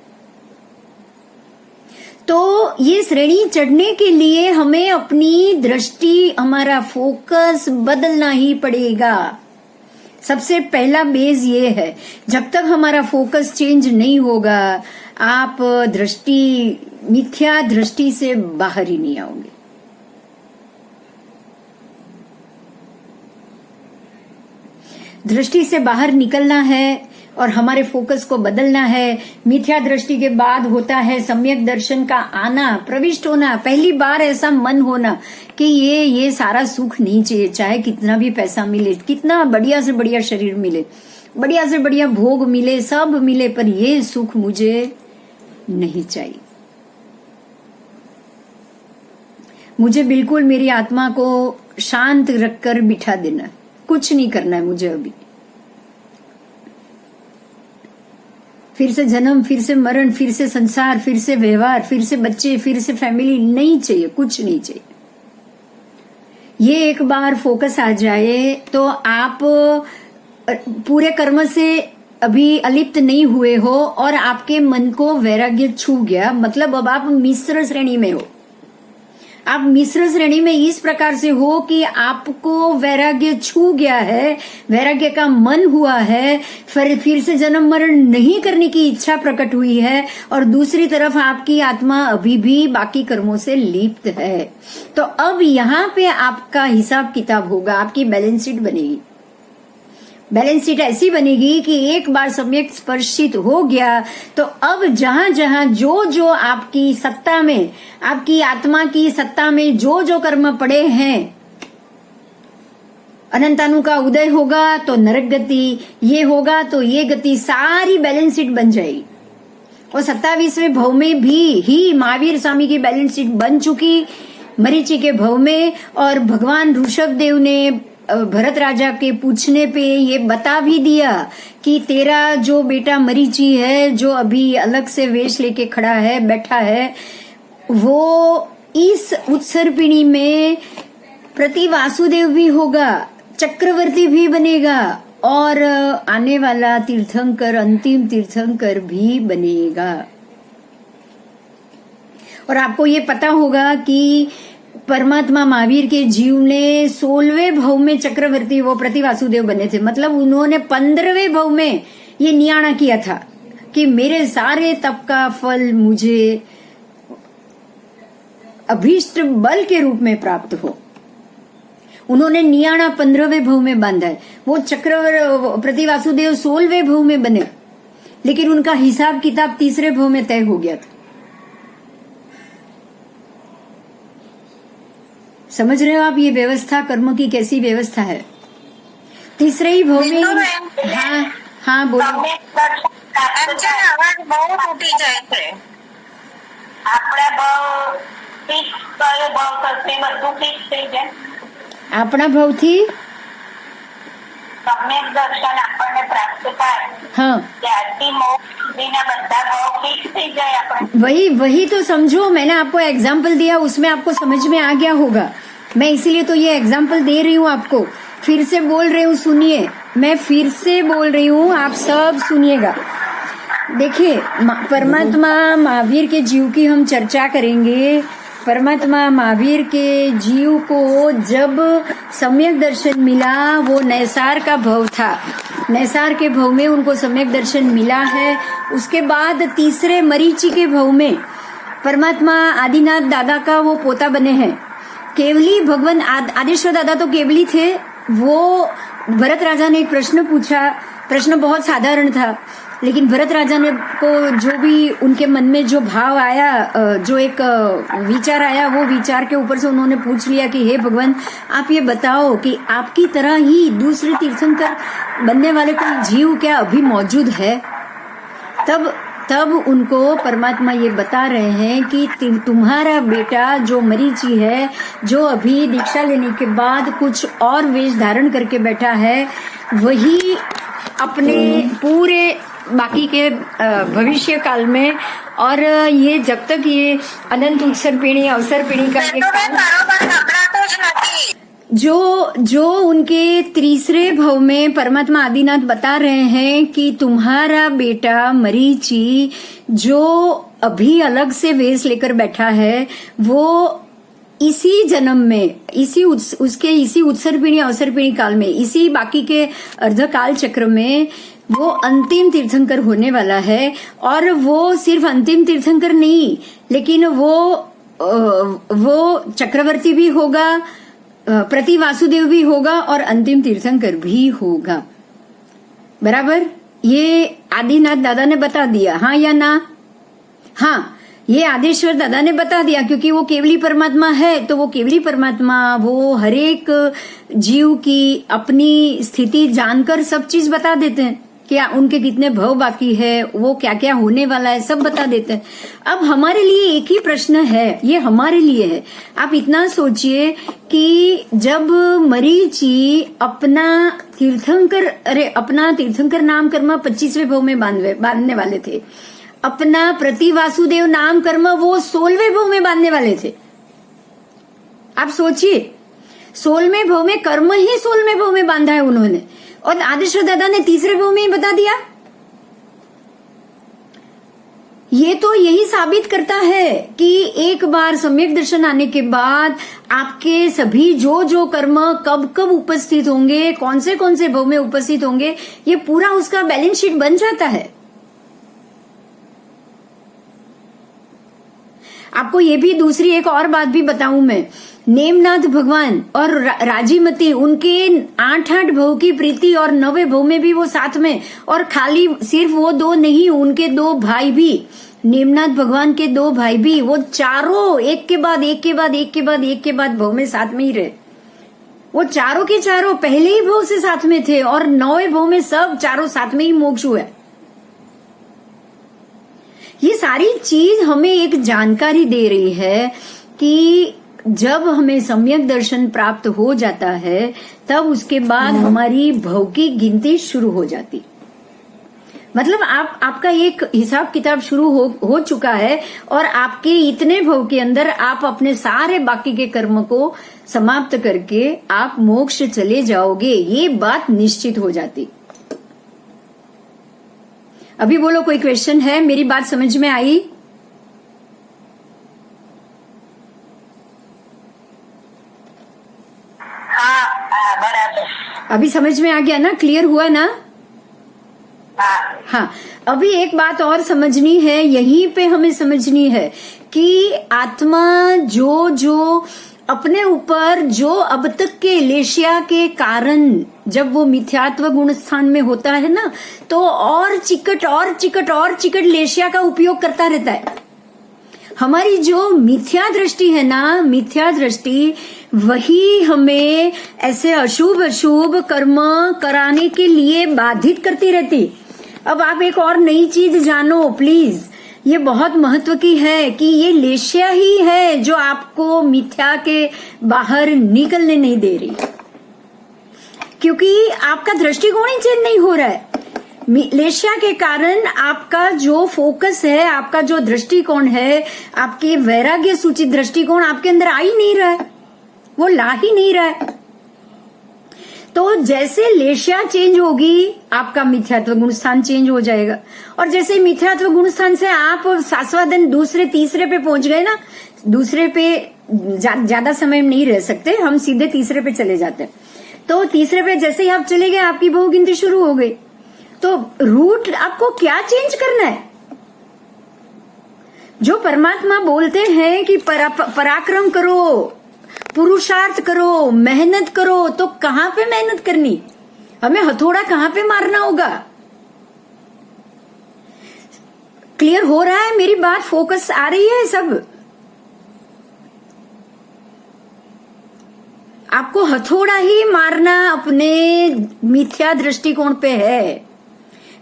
तो ये श्रेणी चढ़ने के लिए हमें अपनी दृष्टि, हमारा फोकस बदलना ही पड़ेगा। सबसे पहला बेस ये है, जब तक हमारा फोकस चेंज नहीं होगा, आप मिथ्या दृष्टि से बाहर ही नहीं आओगे। दृष्टि से बाहर निकलना है और हमारे फोकस को बदलना है। मिथ्या दृष्टि के बाद होता है सम्यक दर्शन का आना, प्रविष्ट होना। पहली बार ऐसा मन होना कि ये सारा सुख नहीं चाहिए, चाहे कितना भी पैसा मिले, कितना बढ़िया से बढ़िया शरीर मिले, बढ़िया से बढ़िया भोग मिले, सब मिले, पर ये सुख मुझे नहीं चाहिए। मुझे बिल्कुल मेरी आत्मा को शांत रखकर बिठा देना, कुछ नहीं करना है मुझे अभी। फिर से जन्म, फिर से मरण, फिर से संसार, फिर से व्यवहार, फिर से बच्चे, फिर से फैमिली नहीं चाहिए, कुछ नहीं चाहिए। ये एक बार फोकस आ जाए तो आप पूरे कर्म से अभी अलिप्त नहीं हुए हो और आपके मन को वैराग्य छू गया, मतलब अब आप मिश्र श्रेणी में हो। आप मिश्र श्रेणी में इस प्रकार से हो कि आपको वैराग्य छू गया है, वैराग्य का मन हुआ है, फिर से जन्म मरण नहीं करने की इच्छा प्रकट हुई है, और दूसरी तरफ आपकी आत्मा अभी भी बाकी कर्मों से लिप्त है। तो अब यहाँ पे आपका हिसाब किताब होगा, आपकी बैलेंस शीट बनेगी। बैलेंस शीट ऐसी बनेगी कि एक बार सम्यक स्पर्शित हो गया तो अब जहां जहां जो जो आपकी सत्ता में, आपकी आत्मा की सत्ता में जो जो कर्म पड़े हैं, अनंतानु का उदय होगा तो नरक गति, ये होगा तो ये गति, सारी बैलेंस शीट बन जाएगी। और 27वें भव में भी ही महावीर स्वामी की बैलेंस शीट बन चुकी, मरीचि के भव में। और भगवान ऋषभ देव ने भरत राजा के पूछने पे ये बता भी दिया कि तेरा जो बेटा मरीचि है, जो अभी अलग से वेश लेके खड़ा है, बैठा है, वो इस उत्सर्पिणी में प्रति वासुदेव भी होगा, चक्रवर्ती भी बनेगा, और आने वाला तीर्थंकर, अंतिम तीर्थंकर भी बनेगा। और आपको ये पता होगा कि परमात्मा महावीर के जीव ने 16वें भव में चक्रवर्ती, वो प्रति वासुदेव बने थे, मतलब उन्होंने 15वें भव में ये नियाणा किया था कि मेरे सारे तप का फल मुझे अभीष्ट बल के रूप में प्राप्त हो। उन्होंने नियाणा 15वें भव में बांधा है। वो प्रति वासुदेव 16वें भव में बने, लेकिन उनका हिसाब किताब 3रे भव में तय हो गया था। समझ रहे हो आप ये व्यवस्था, कर्म की कैसी व्यवस्था है? 3रे ही भव में। हाँ हाँ बोलो। आवाज बहुत टूटी जाए છે। આપણા ભાવ ફિક્સ કયો ભાવ કરશે બધું ફિક્સ થઈ જાય। આપણા ભાવથી सम्यक दर्शन આપણને પ્રાપ્ત થાય, हाँ ત્યારથી મોક્ષ સુધીના બધા ભાવ ફિક્સ થઈ જાય આપણે। वही तो समझो, मैंने आपको एग्जाम्पल दिया, उसमें आपको समझ में आ गया होगा। मैं इसीलिए तो ये एग्जाम्पल दे रही हूँ आपको, फिर से बोल रही हूँ, सुनिए, मैं फिर से बोल रही हूँ, आप सब सुनिएगा। देखिए, परमात्मा महावीर के जीव की हम चर्चा करेंगे। परमात्मा महावीर के जीव को जब सम्यक दर्शन मिला, वो नैसार का भव था, नैसार के भव में उनको सम्यक दर्शन मिला है। उसके बाद 3रे मरीचि के भव में परमात्मा आदिनाथ दादा का वो पोता बने हैं, केवली भगवान आदेश्वर दादा तो केवली थे। वो भरत राजा ने एक प्रश्न पूछा, प्रश्न बहुत साधारण था, लेकिन भरत राजा ने को जो भी उनके मन में जो भाव आया, जो एक विचार आया, वो विचार के ऊपर से उन्होंने पूछ लिया कि हे भगवान, आप ये बताओ कि आपकी तरह ही दूसरे तीर्थंकर बनने वाले कोई जीव क्या अभी मौजूद है? तब उनको परमात्मा ये बता रहे हैं कि तुम्हारा बेटा जो मरीची है, जो अभी दीक्षा लेने के बाद कुछ और वेश धारण करके बैठा है, वही अपने पूरे बाकी के भविष्य काल में और ये जब तक ये अनंत उत्सर पीढ़ी अवसर पीढ़ी का जो उनके तीसरे भव में परमात्मा आदिनाथ बता रहे हैं कि तुम्हारा बेटा मरीची जो अभी अलग से वेश लेकर बैठा है, वो इसी जन्म में, इसी उत्सर पीढ़ी अवसर पीढ़ी काल में, इसी बाकी के अर्धकाल चक्र में वो अंतिम तीर्थंकर होने वाला है। और वो सिर्फ अंतिम तीर्थंकर नहीं, लेकिन वो चक्रवर्ती भी होगा, प्रति वासुदेव भी होगा और अंतिम तीर्थंकर भी होगा। बराबर? ये आदिनाथ दादा ने बता दिया, हाँ या ना? हाँ, ये आदेश्वर दादा ने बता दिया, क्योंकि वो केवली परमात्मा है। तो वो केवली परमात्मा वो हरेक जीव की अपनी स्थिति जानकर सब चीज बता देते हैं कि उनके कितने भव बाकी है, वो क्या क्या होने वाला है, सब बता देते हैं। अब हमारे लिए एक ही प्रश्न है, ये हमारे लिए है। आप इतना सोचिए कि जब मरीची अपना तीर्थंकर नाम कर्म 25वें भव में बांधने वाले थे, अपना प्रति वासुदेव नाम कर्म वो 16वें भव में बांधने वाले थे। आप सोचिए, 16वें भव में कर्म ही 16वें भव में बांधा है उन्होंने, और आदेश्वर दादा ने तीसरे भव में ही बता दिया। ये तो यही साबित करता है कि एक बार सम्यक दर्शन आने के बाद आपके सभी जो कर्म कब कब उपस्थित होंगे, कौन से भव में उपस्थित होंगे, ये पूरा उसका बैलेंस शीट बन जाता है। आपको ये भी दूसरी एक और बात भी बताऊं मैं, नेमनाथ भगवान और राजीमती, उनके 8 भव की प्रीति और 9वें भव में भी वो साथ में, और खाली सिर्फ वो 2 नहीं, उनके 2 भाई भी, नेमनाथ भगवान के 2 भाई भी, वो चारों एक के बाद एक भव में साथ में ही रहे। वो चारों के चारों पहले ही भव से साथ में थे और 9वें भव में सब चारों साथ में ही मोक्ष हुआ। ये सारी चीज हमें एक जानकारी दे रही है कि जब हमें सम्यक दर्शन प्राप्त हो जाता है, तब उसके बाद हमारी भव की गिनती शुरू हो जाती। मतलब आपका एक हिसाब किताब शुरू हो चुका है, और आपके इतने भव के अंदर आप अपने सारे बाकी के कर्म को समाप्त करके आप मोक्ष चले जाओगे, ये बात निश्चित हो जाती। अभी बोलो, कोई क्वेश्चन है? मेरी बात समझ में आई? हाँ, बराबर। अभी समझ में आ गया ना? क्लियर हुआ ना? हाँ, अभी एक बात और समझनी है, यहीं पे हमें समझनी है कि आत्मा जो अपने ऊपर जो अब तक के लेशिया के कारण, जब वो मिथ्यात्व गुण स्थान में होता है ना, तो और चिकट लेशिया का उपयोग करता रहता है। हमारी जो मिथ्या दृष्टि है ना, मिथ्या दृष्टि वही हमें ऐसे अशुभ कर्म कराने के लिए बाधित करती रहती। अब आप एक और नई चीज जानो प्लीज, ये बहुत महत्व की है कि ये लेशिया ही है जो आपको मिथ्या के बाहर निकलने नहीं दे रही, क्योंकि आपका दृष्टिकोण ही चेंज नहीं हो रहा है। लेशिया के कारण आपका जो फोकस है, आपका जो दृष्टिकोण है, आपके वैराग्य सूचित दृष्टिकोण आपके अंदर आ ही नहीं रहा है, वो ला ही नहीं रहा है। तो जैसे लेशिया चेंज होगी, आपका मिथ्यात्व गुण स्थान चेंज हो जाएगा, और जैसे मिथ्यात्व गुण स्थान से आप सास्वादन दूसरे तीसरे पे पहुंच गए ना, दूसरे पे ज्यादा समय नहीं रह सकते, हम सीधे तीसरे पे चले जाते हैं। तो तीसरे पे जैसे ही आप चले गए, आपकी बहु गिनती शुरू हो गई। तो रूट आपको क्या चेंज करना है? जो परमात्मा बोलते हैं कि पराक्रम करो, पुरुषार्थ करो, मेहनत करो। तो कहां पे मेहनत करनी, हमें हथौड़ा कहां पे मारना होगा? क्लियर हो रहा है मेरी बात? फोकस आ रही है सब? आपको हथौड़ा ही मारना अपने मिथ्या दृष्टिकोण पे है।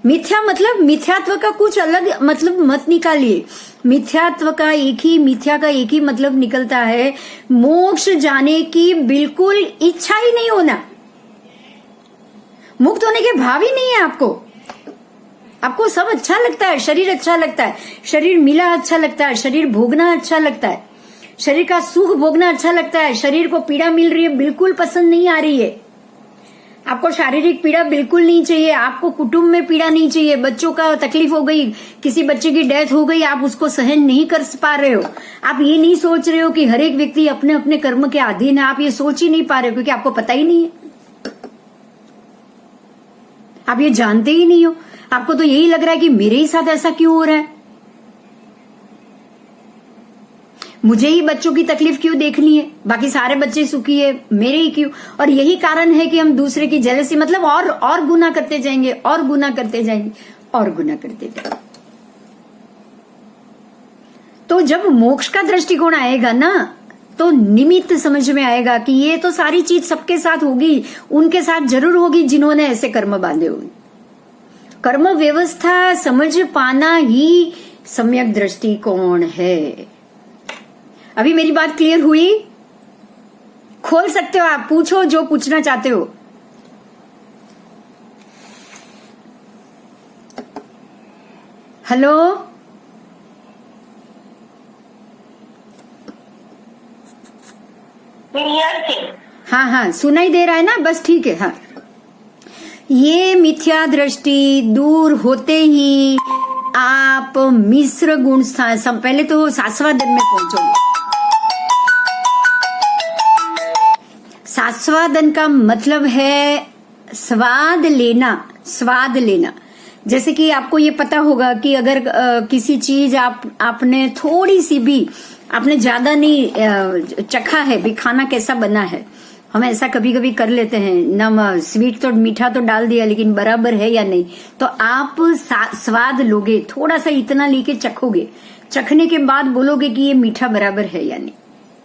मिथ्या मतलब मिथ्यात्व का कुछ अलग मतलब मत निकालिए। मिथ्यात्व का मिथ्या का एक ही मतलब निकलता है, मोक्ष जाने की बिल्कुल इच्छा ही नहीं होना, मुक्त होने के भाव ही नहीं है आपको। आपको सब अच्छा लगता है, शरीर अच्छा लगता है, शरीर मिला अच्छा लगता है, शरीर भोगना अच्छा लगता है, शरीर का सुख भोगना अच्छा लगता है। शरीर को पीड़ा मिल रही है, बिल्कुल पसंद नहीं आ रही है। आपको शारीरिक पीड़ा बिल्कुल नहीं चाहिए, आपको कुटुंब में पीड़ा नहीं चाहिए। बच्चों का तकलीफ हो गई, किसी बच्चे की डेथ हो गई, आप उसको सहन नहीं कर पा रहे हो। आप ये नहीं सोच रहे हो कि हर एक व्यक्ति अपने अपने कर्म के अधीन है, आप ये सोच ही नहीं पा रहे हो क्योंकि आपको पता ही नहीं है, आप ये जानते ही नहीं हो। आपको तो यही लग रहा है कि मेरे ही साथ ऐसा क्यों हो रहा है, मुझे ही बच्चों की तकलीफ क्यों देखनी है, बाकी सारे बच्चे सुखी है, मेरे ही क्यों। और यही कारण है कि हम दूसरे की जेलसी मतलब और गुनाह करते जाएंगे, और गुनाह करते जाएंगे, और गुनाह करते जाएंगे। तो जब मोक्ष का दृष्टिकोण आएगा ना, तो निमित्त समझ में आएगा कि ये तो सारी चीज सबके साथ होगी, उनके साथ जरूर होगी जिन्होंने ऐसे कर्म बांधे हुए। कर्म व्यवस्था समझ पाना ही सम्यक दृष्टिकोण है। अभी मेरी बात क्लियर हुई? खोल सकते हो आप, पूछो जो पूछना चाहते हो। हेलो, क्लियर थी? हाँ हाँ सुनाई दे रहा है ना, बस ठीक है। हाँ, ये मिथ्या दृष्टि दूर होते ही आप मिश्र गुण स्थान, पहले तो सास्वादन में पहुंचोगे। सास्वादन का मतलब है स्वाद लेना, स्वाद लेना। जैसे कि आपको ये पता होगा कि अगर किसी चीज आपने थोड़ी सी भी, आपने ज्यादा नहीं चखा है भी, खाना कैसा बना है, हम ऐसा कभी कभी कर लेते हैं, नमक स्वीट तो मीठा तो डाल दिया लेकिन बराबर है या नहीं, तो आप स्वाद लोगे, थोड़ा सा इतना लेके चखोगे, चखने के बाद बोलोगे कि ये मीठा बराबर है या नहीं।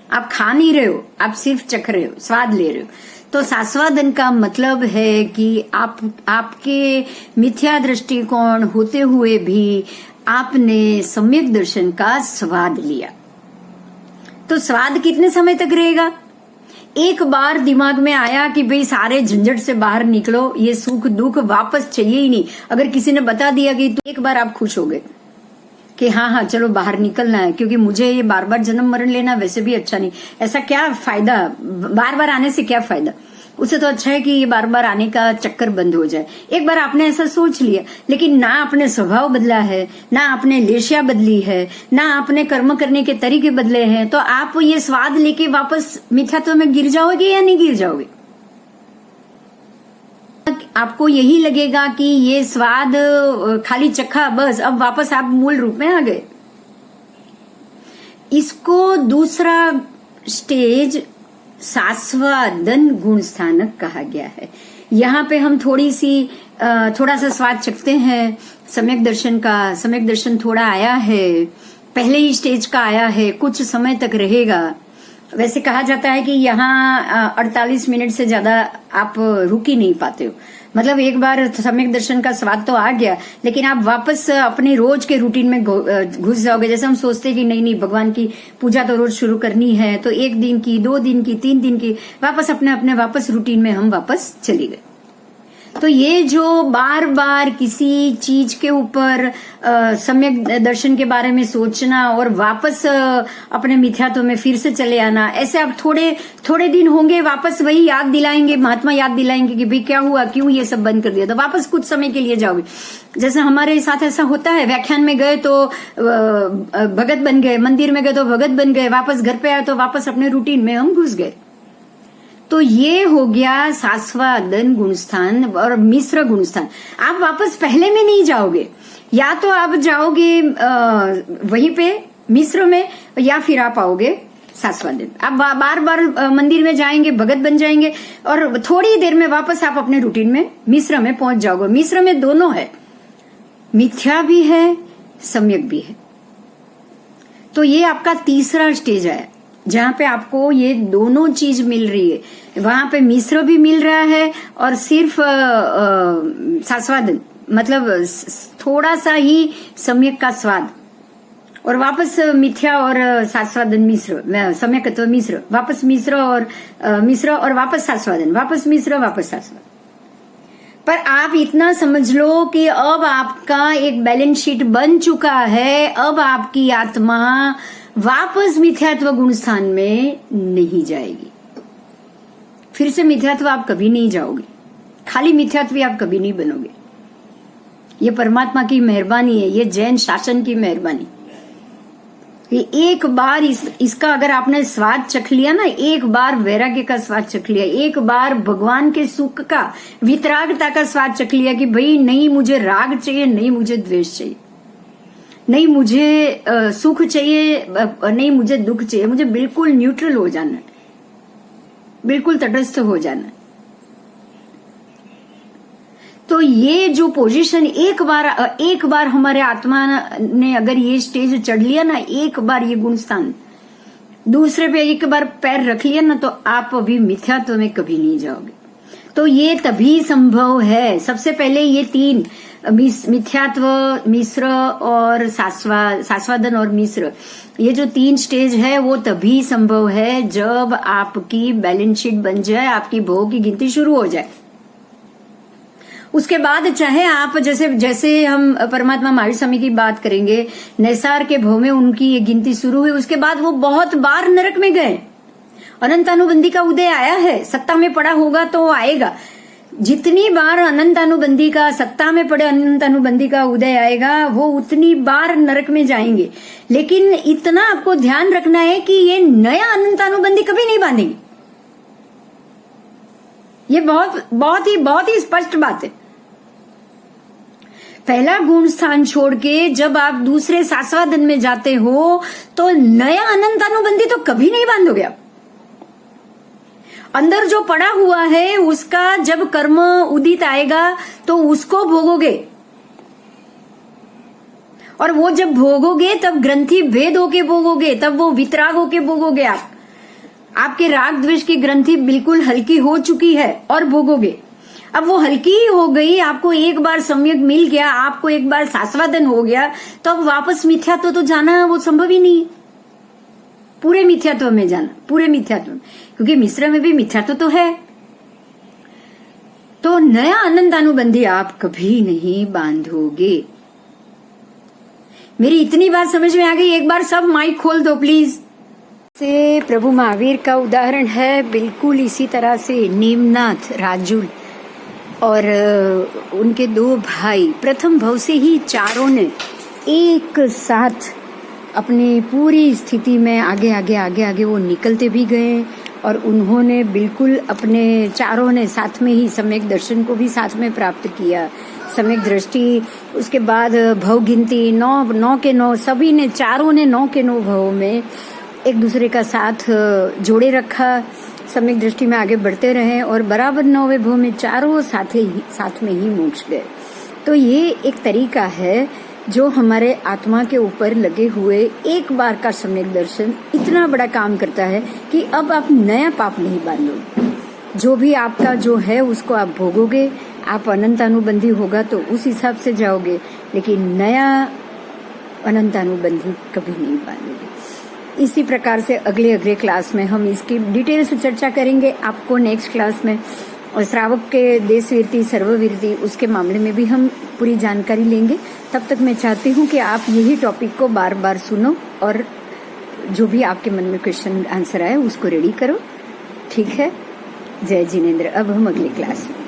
आप खा नहीं रहे हो, आप सिर्फ चख रहे हो, स्वाद ले रहे हो। तो सास्वादन का मतलब है कि आपके मिथ्या दृष्टिकोण होते हुए भी आपने सम्यक दर्शन का स्वाद लिया। तो स्वाद कितने समय तक रहेगा? एक बार दिमाग में आया कि भाई सारे झंझट से बाहर निकलो, ये सुख दुख वापस चाहिए ही नहीं, अगर किसी ने बता दिया कि तो एक बार आप खुश हो गए कि हाँ हाँ चलो बाहर निकलना है, क्योंकि मुझे ये बार बार जन्म मरण लेना वैसे भी अच्छा नहीं। ऐसा क्या फायदा, बार बार आने से क्या फायदा, उससे तो अच्छा है कि ये बार बार आने का चक्कर बंद हो जाए। एक बार आपने ऐसा सोच लिया, लेकिन ना आपने स्वभाव बदला है, ना आपने लेशिया बदली है, ना आपने कर्म करने के तरीके बदले हैं, तो आप ये स्वाद लेके वापस मिथ्यात्व में गिर जाओगे या नहीं गिर जाओगे? आपको यही लगेगा कि ये स्वाद खाली चखा बस, अब वापस आप मूल रूप में आ गए। इसको दूसरा स्टेज सास्वादन गुण स्थानक कहा गया है। यहाँ पे हम थोड़ा सा स्वाद चखते हैं सम्यक दर्शन का। सम्यक दर्शन थोड़ा आया है, पहले ही स्टेज का आया है, कुछ समय तक रहेगा। वैसे कहा जाता है कि यहाँ 48 मिनट से ज्यादा आप रुक ही नहीं पाते हो। मतलब एक बार सम्यक दर्शन का स्वाद तो आ गया, लेकिन आप वापस अपने रोज के रूटीन में घुस जाओगे। जैसे हम सोचते हैं कि नहीं भगवान की पूजा तो रोज शुरू करनी है, तो 1 दिन की, 2 दिन की, 3 दिन की, वापस अपने वापस रूटीन में हम वापस चले गए। तो ये जो बार बार किसी चीज के ऊपर सम्यक दर्शन के बारे में सोचना और वापस अपने मिथ्यात्व में फिर से चले आना, ऐसे आप थोड़े दिन होंगे, वापस वही याद दिलाएंगे, महात्मा याद दिलाएंगे कि भाई क्या हुआ, क्यों ये सब बंद कर दिया, तो वापस कुछ समय के लिए जाओगे। जैसे हमारे साथ ऐसा होता है, व्याख्यान में गए तो भगत बन गए, मंदिर में गए तो भगत बन गए, वापस घर पे आए तो वापस अपने रूटीन में हम घुस गए। तो ये हो गया सास्वादन गुणस्थान और मिश्र गुणस्थान। आप वापस पहले में नहीं जाओगे, या तो आप जाओगे वहीं पे मिश्र में, या फिर आप आओगे सातवां दिन आप बार बार मंदिर में जाएंगे, भगत बन जाएंगे और थोड़ी देर में वापस आप अपने रूटीन में मिश्र में पहुंच जाओगे। मिश्र में दोनों है, मिथ्या भी है, सम्यक भी है। तो ये आपका तीसरा स्टेज है जहां पे आपको ये दोनों चीज मिल रही है। वहां पे मिश्र भी मिल रहा है और सिर्फ सातवां दिन मतलब थोड़ा सा ही सम्यक का स्वाद, और वापस मिथ्या और सातवां दिन मिश्र, सम्यकत्व मिश्र, वापस मिश्र और वापस सातवां दिन, वापस मिश्र, वापस सातवां। पर आप इतना समझ लो कि अब आपका एक बैलेंस शीट बन चुका है। अब आपकी आत्मा वापस मिथ्यात्व गुण स्थान में नहीं जाएगी। फिर से मिथ्यात्व आप कभी नहीं जाओगे, खाली मिथ्यात्व आप कभी नहीं बनोगे। ये परमात्मा की मेहरबानी है, ये जैन शासन की मेहरबानी। एक बार इसका अगर आपने स्वाद चख लिया ना, एक बार वैराग्य का स्वाद चख लिया, एक बार भगवान के सुख का, वितरागता का स्वाद चख लिया कि भाई नहीं मुझे राग चाहिए, नहीं मुझे द्वेष चाहिए, नहीं मुझे सुख चाहिए, नहीं मुझे दुख चाहिए, मुझे बिल्कुल न्यूट्रल हो जाना है, बिल्कुल तटस्थ हो जाना है। तो ये जो पोजीशन एक बार हमारे आत्मा ने अगर ये स्टेज चढ़ लिया ना, एक बार ये गुण स्थान दूसरे पे एक बार पैर रख लिया ना, तो आप अभी मिथ्यात्व में कभी नहीं जाओगे। तो ये तभी संभव है। सबसे पहले ये तीन मिथ्यात्व, मिश्र और सास्वादन और मिश्र, ये जो तीन स्टेज है वो तभी संभव है जब आपकी बैलेंस शीट बन जाए, आपकी भोग की गिनती शुरू हो जाए। उसके बाद चाहे आप जैसे हम परमात्मा महावीर स्वामी की बात करेंगे, नैसार के भव में उनकी ये गिनती शुरू हुई, उसके बाद वो बहुत बार नरक में गए। अनंतानुबंधी का उदय आया है, सत्ता में पड़ा होगा तो आएगा। जितनी बार अनंतानुबंधी का सत्ता में पड़े अनंतानुबंधी का उदय आएगा, वो उतनी बार नरक में जाएंगे। लेकिन इतना आपको ध्यान रखना है कि ये नया अनंतानुबंधी कभी नहीं बांधेंगे। ये बहुत ही स्पष्ट बात है। पहला गुण स्थान छोड़ के जब आप दूसरे सातवां में जाते हो तो नया अनंतानुबंधी तो कभी नहीं बांधोगे आप। अंदर जो पड़ा हुआ है उसका जब कर्म उदित आएगा तो उसको भोगोगे, और वो जब भोगोगे तब ग्रंथि भेद होके भोगोगे, तब वो वितराग होके भोगोगे। आपके राग द्वेष की ग्रंथि बिल्कुल हल्की हो चुकी है और भोगोगे। अब वो हल्की ही हो गई, आपको एक बार सम्यक मिल गया, आपको एक बार सास्वादन हो गया, तो अब वापस मिथ्यात्व तो जाना वो संभव ही नहीं। पूरे मिथ्यात्व में जाना, पूरे मिथ्यात्व में, क्योंकि मिश्र में भी मिथ्यात्व तो है। तो नया अनंतानुबंधी आप कभी नहीं बांधोगे। मेरी इतनी बात समझ में आ गई? एक बार सब माइक खोल दो प्लीज। से प्रभु महावीर का उदाहरण है, बिल्कुल इसी तरह से नीमनाथ, राजुल और उनके दो भाई प्रथम भव से ही चारों ने एक साथ अपनी पूरी स्थिति में आगे वो निकलते भी गए, और उन्होंने बिल्कुल अपने चारों ने साथ में ही सम्यक दर्शन को भी साथ में प्राप्त किया, सम्यक दृष्टि। उसके बाद भव गिनती 9 के 9, सभी ने, चारों ने 9 के 9 भव में एक दूसरे का साथ जोड़े रखा, सम्यक दृष्टि में आगे बढ़ते रहे और बराबर 9वें भव में चारों साथ में ही मोक्ष गए। तो ये एक तरीका है जो हमारे आत्मा के ऊपर लगे हुए एक बार का सम्यक दर्शन इतना बड़ा काम करता है कि अब आप नया पाप नहीं बांधोगे। जो भी आपका जो है उसको आप भोगोगे, आप अनंतानुबंधी होगा तो उस हिसाब से जाओगे, लेकिन नया अनंतानुबंधी कभी नहीं बांधोगे। इसी प्रकार से अगले क्लास में हम इसकी डिटेल से चर्चा करेंगे आपको नेक्स्ट क्लास में। और श्रावक के देशवीरति, सर्ववीरति, उसके मामले में भी हम पूरी जानकारी लेंगे। तब तक मैं चाहती हूँ कि आप यही टॉपिक को बार बार सुनो और जो भी आपके मन में क्वेश्चन आंसर आए उसको रेडी करो। ठीक है? जय जिनेंद्र। अब हम अगली क्लास में